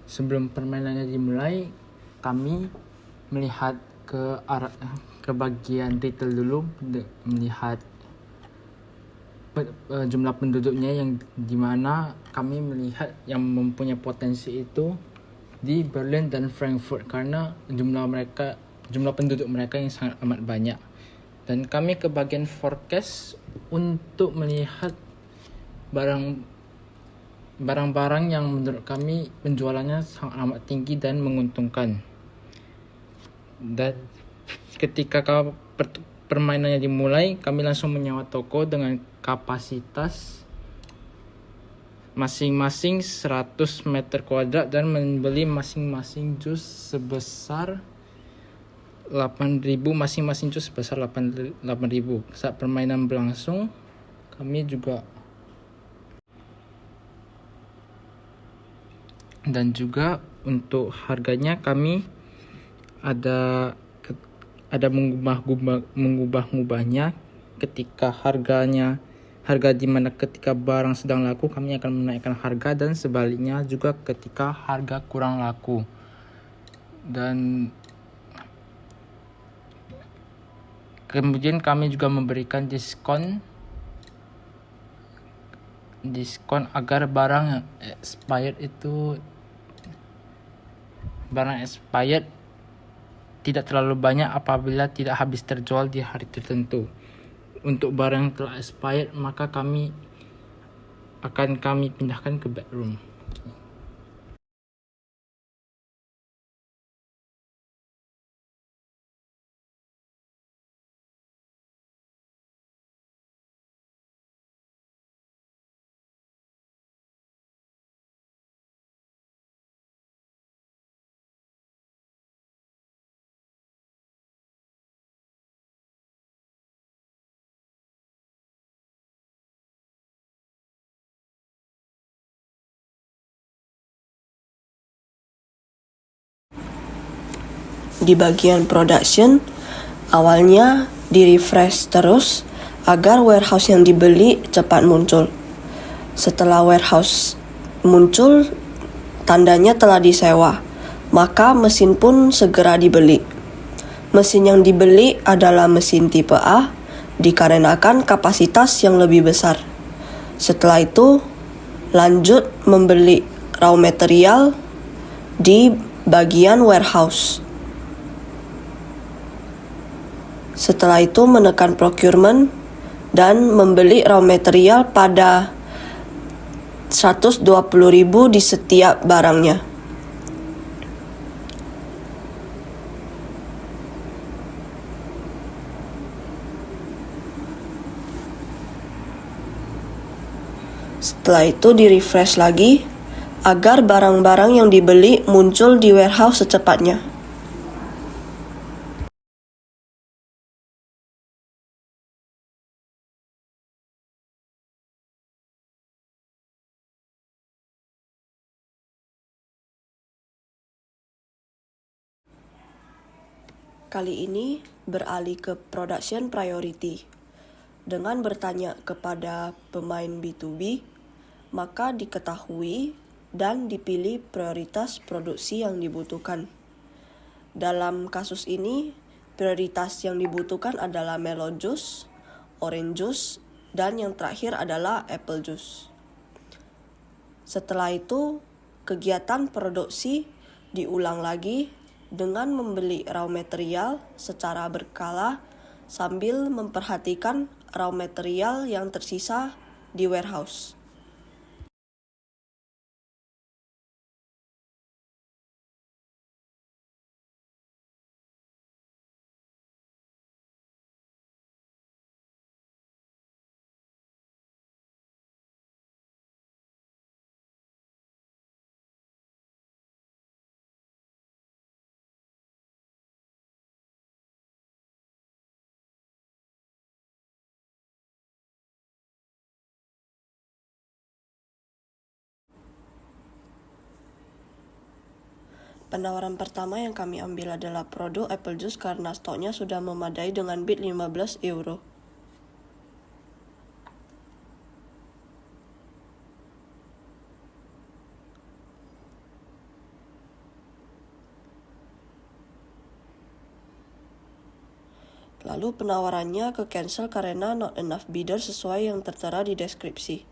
sebelum permainannya dimulai, kami melihat ke bagian retail dulu, melihat jumlah penduduknya, yang dimana kami melihat yang mempunyai potensi itu di Berlin dan Frankfurt karena jumlah penduduk mereka yang sangat amat banyak. Dan kami ke bagian forecast untuk melihat barang-barang yang menurut kami penjualannya sangat amat tinggi dan menguntungkan. Dan ketika permainannya dimulai, kami langsung menyewa toko dengan kapasitas masing-masing 100 meter kuadrat dan membeli masing-masing jus sebesar 8.000, masing-masing jus sebesar 8.000. Saat permainan berlangsung, kami juga untuk harganya kami ada mengubah-ubahnya ketika harga di mana ketika barang sedang laku kami akan menaikkan harga, dan sebaliknya juga ketika harga kurang laku. Dan kemudian kami juga memberikan diskon agar barang expired tidak terlalu banyak apabila tidak habis terjual di hari tertentu. Untuk barang yang telah expired, maka kami pindahkan ke backroom. Di bagian production, awalnya di-refresh terus agar warehouse yang dibeli cepat muncul. Setelah warehouse muncul, tandanya telah disewa, maka mesin pun segera dibeli. Mesin yang dibeli adalah mesin tipe A, dikarenakan kapasitas yang lebih besar. Setelah itu, lanjut membeli raw material di bagian warehouse. Setelah itu menekan procurement dan membeli raw material pada 120.000 di setiap barangnya. Setelah itu di-refresh lagi agar barang-barang yang dibeli muncul di warehouse secepatnya. Kali ini beralih ke production priority. Dengan bertanya kepada pemain B2B, maka diketahui dan dipilih prioritas produksi yang dibutuhkan. Dalam kasus ini, prioritas yang dibutuhkan adalah melon juice, orange juice, dan yang terakhir adalah apple juice. Setelah itu, kegiatan produksi diulang lagi dengan membeli raw material secara berkala sambil memperhatikan raw material yang tersisa di warehouse. Penawaran pertama yang kami ambil adalah produk apple juice karena stoknya sudah memadai dengan bid 15 euro. Lalu penawarannya ke cancel karena not enough bidder sesuai yang tertera di deskripsi.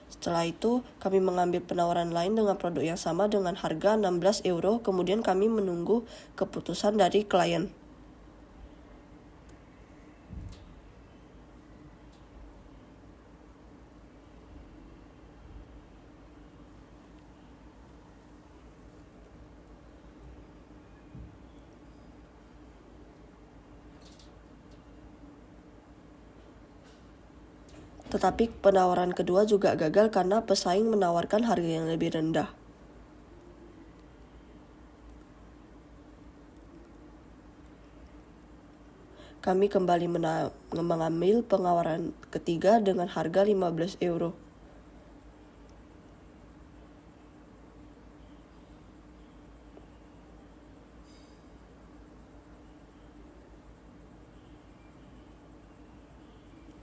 Setelah itu, kami mengambil penawaran lain dengan produk yang sama dengan harga 16 euro, kemudian kami menunggu keputusan dari klien. Tetapi penawaran kedua juga gagal karena pesaing menawarkan harga yang lebih rendah. Kami kembali mengambil penawaran ketiga dengan harga 15 euro.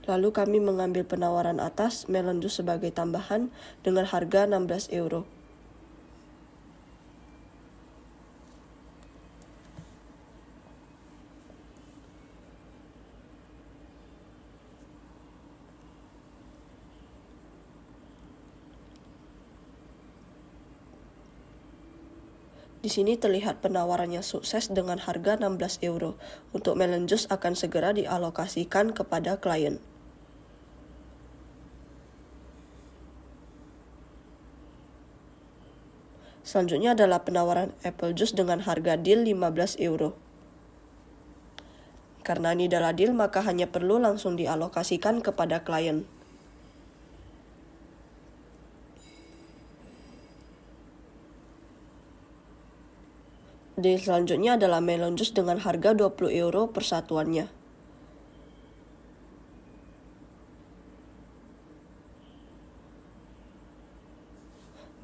Lalu kami mengambil penawaran atas melon jus sebagai tambahan dengan harga 16 euro. Di sini terlihat penawarannya sukses dengan harga 16 euro. Untuk melon jus akan segera dialokasikan kepada klien. Selanjutnya adalah penawaran apple juice dengan harga deal 15 euro. Karena ini adalah deal, maka hanya perlu langsung dialokasikan kepada klien. Deal selanjutnya adalah melon juice dengan harga 20 euro per satuannya.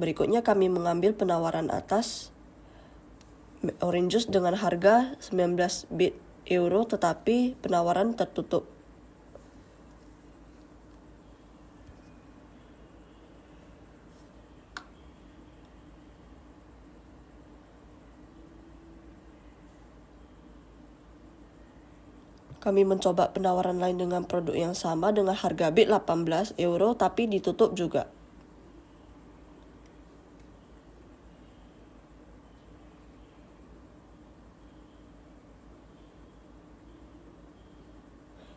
Berikutnya kami mengambil penawaran atas orange juice dengan harga 19 euro, tetapi penawaran tertutup. Kami mencoba penawaran lain dengan produk yang sama dengan harga bid 18 euro, tapi ditutup juga.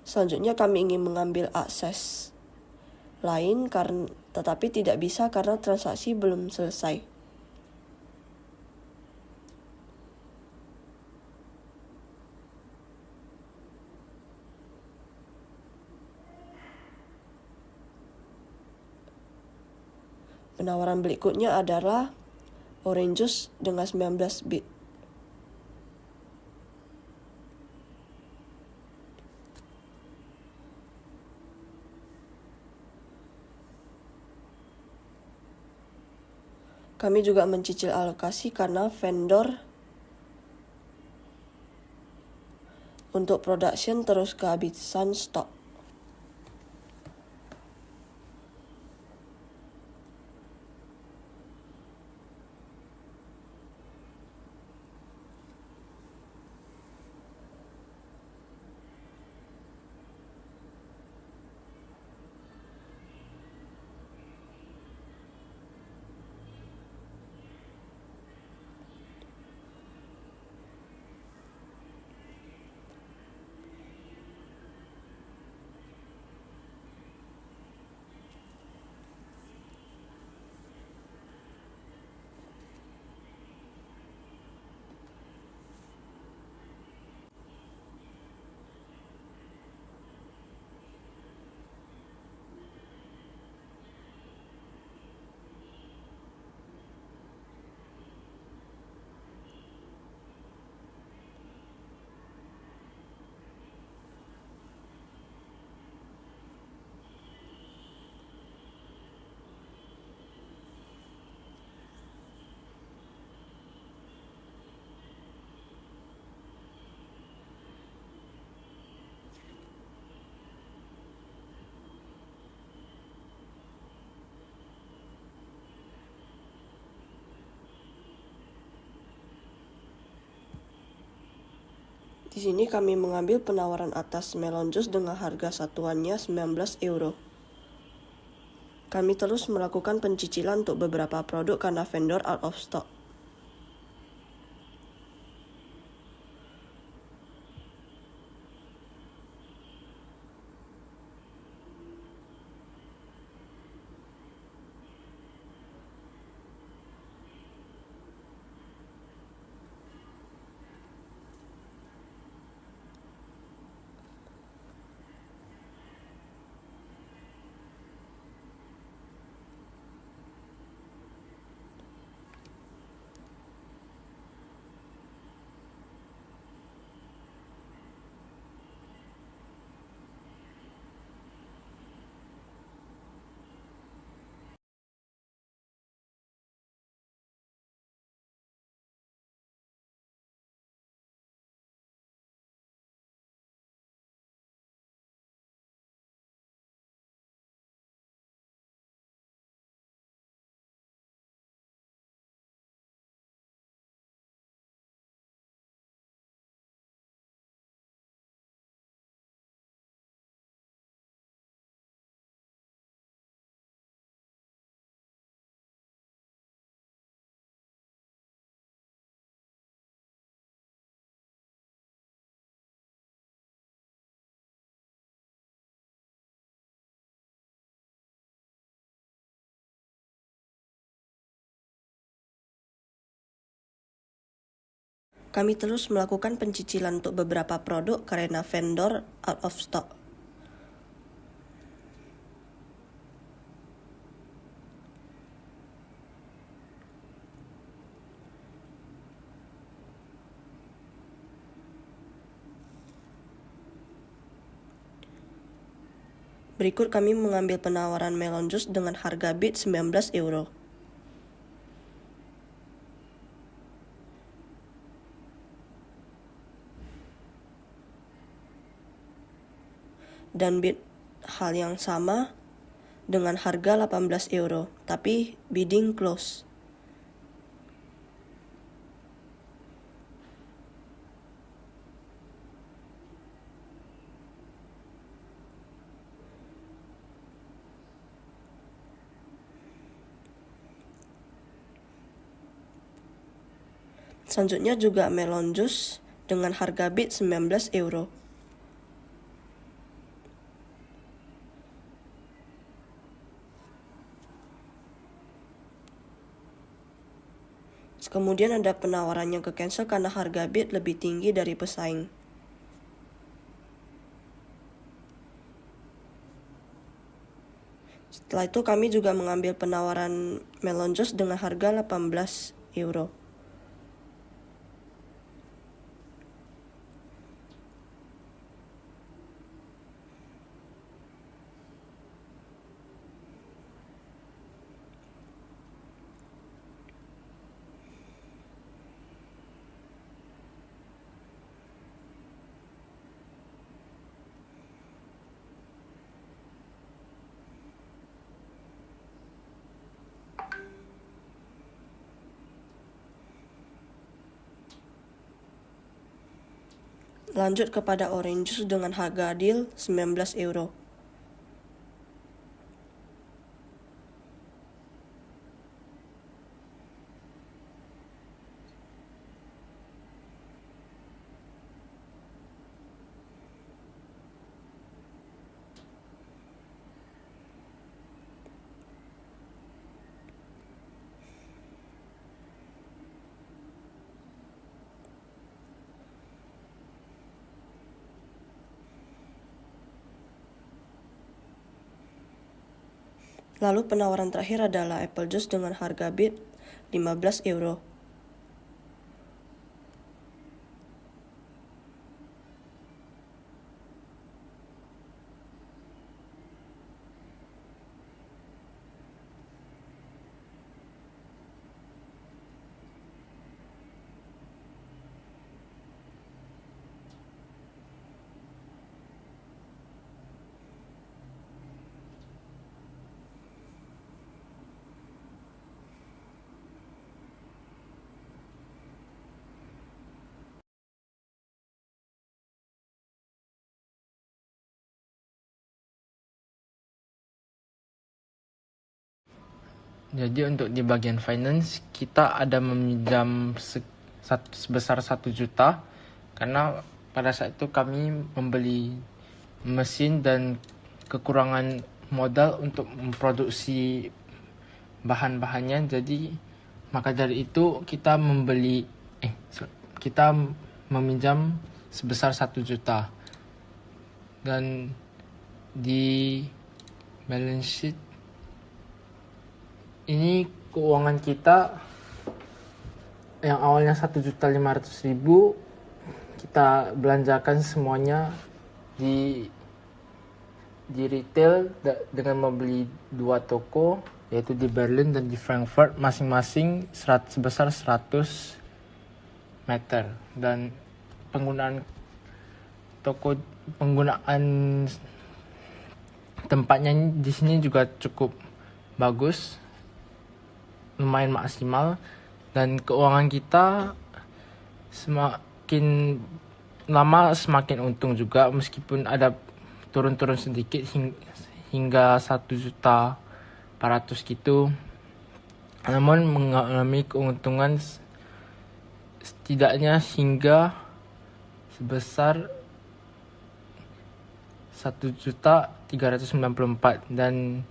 Selanjutnya kami ingin mengambil akses lain, tetapi tidak bisa karena transaksi belum selesai. Penawaran berikutnya adalah orange juice dengan 19 bit. Kami juga mencicil alokasi karena vendor untuk production terus kehabisan stok. Di sini kami mengambil penawaran atas melon jus dengan harga satuannya 19 euro. Kami terus melakukan pencicilan untuk beberapa produk karena vendor out of stock. Kami terus melakukan pencicilan untuk beberapa produk karena vendor out of stock. Berikut kami mengambil penawaran melon jus dengan harga bid 19 euro. Dan bid hal yang sama dengan harga 18 euro, tapi bidding close. Selanjutnya juga melon jus dengan harga bid 19 euro. Kemudian ada penawaran yang ke-cancel karena harga bid lebih tinggi dari pesaing. Setelah itu kami juga mengambil penawaran melon jus dengan harga 18 euro. Lanjut kepada orange juice dengan harga deal 19 euro. Lalu penawaran terakhir adalah apple juice dengan harga bid 15 euro. Jadi untuk di bagian finance kita ada meminjam sebesar 1 juta karena pada saat itu kami membeli mesin dan kekurangan modal untuk memproduksi bahan-bahannya. Jadi maka dari itu kita meminjam sebesar 1 juta. Dan di balance sheet ini keuangan kita yang awalnya 1.500.000 kita belanjakan semuanya di retail dengan membeli 2 toko, yaitu di Berlin dan di Frankfurt, masing-masing sebesar 100 meter. Dan penggunaan tempatnya di sini juga cukup bagus, lumayan maksimal, dan keuangan kita semakin lama semakin untung juga, meskipun ada turun-turun sedikit hingga 1.400.000 gitu, namun mengalami keuntungan setidaknya hingga sebesar 1.394 dan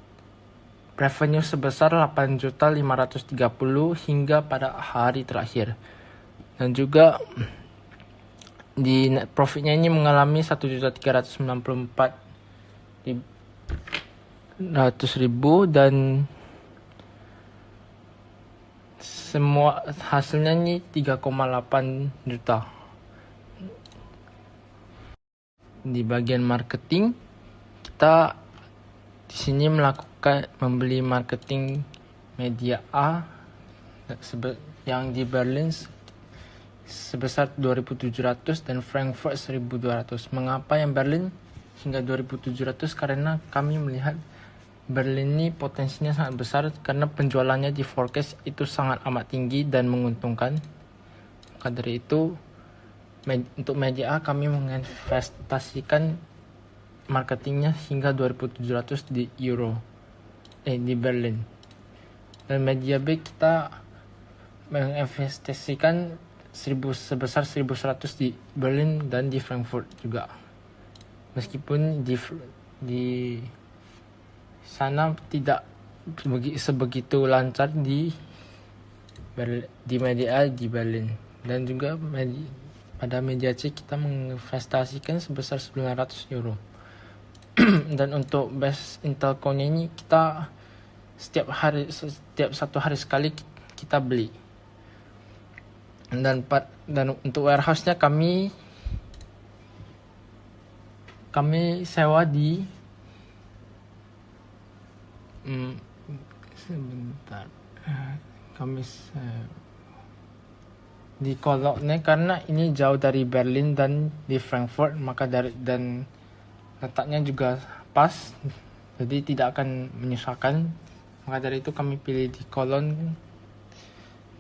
revenue sebesar 8.530 hingga pada hari terakhir. Dan juga di net profitnya ini mengalami 1.394.000 dan semua hasilnya ini 3,8 juta. Di bagian marketing kita di sini membeli marketing media A yang di Berlin sebesar 2.700 dan Frankfurt 1.200. Mengapa yang Berlin hingga 2.700? Karena kami melihat Berlin ini potensinya sangat besar karena penjualannya di forecast itu sangat amat tinggi dan menguntungkan. Maka dari itu untuk media A kami menginvestasikan marketingnya hingga 2.700 di Berlin. Dan media B kita menginvestasikan sebesar 1.100 di Berlin dan di Frankfurt juga. Meskipun di sana tidak sebegitu lancar di media A di Berlin. Dan juga pada media C kita menginvestasikan sebesar €900. Dan untuk base Intelco-nya ini kita setiap 1 hari sekali kita beli. Dan untuk warehouse-nya kami sewa di di Cologne karena ini jauh dari Berlin dan di Frankfurt, dan letaknya juga pas, jadi tidak akan menyusahkan. Maka dari itu kami pilih di Cologne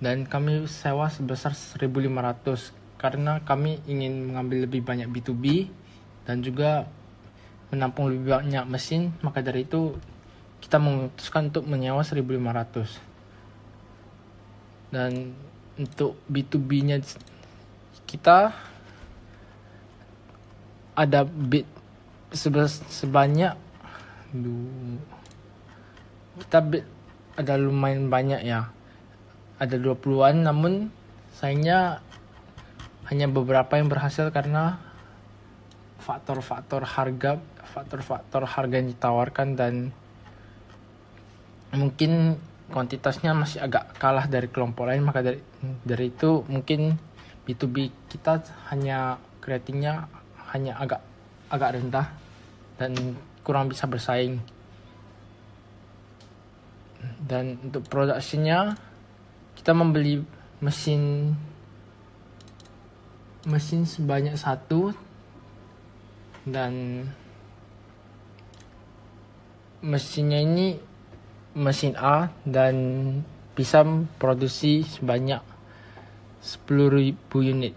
dan kami sewa sebesar 1.500 karena kami ingin mengambil lebih banyak B2B dan juga menampung lebih banyak mesin. Maka dari itu kita memutuskan untuk menyewa 1.500. Dan untuk B2B-nya kita ada bid sebanyak kita bid ada lumayan banyak ya, ada 20-an, namun sayangnya hanya beberapa yang berhasil karena faktor-faktor harga yang ditawarkan dan mungkin kuantitasnya masih agak kalah dari kelompok lain. Maka dari itu mungkin B2B kita hanya ratingnya hanya agak rendah dan kurang bisa bersaing. Dan untuk produksinya kita membeli mesin sebanyak 1 dan mesinnya ini mesin A dan bisa produksi sebanyak 10.000 unit.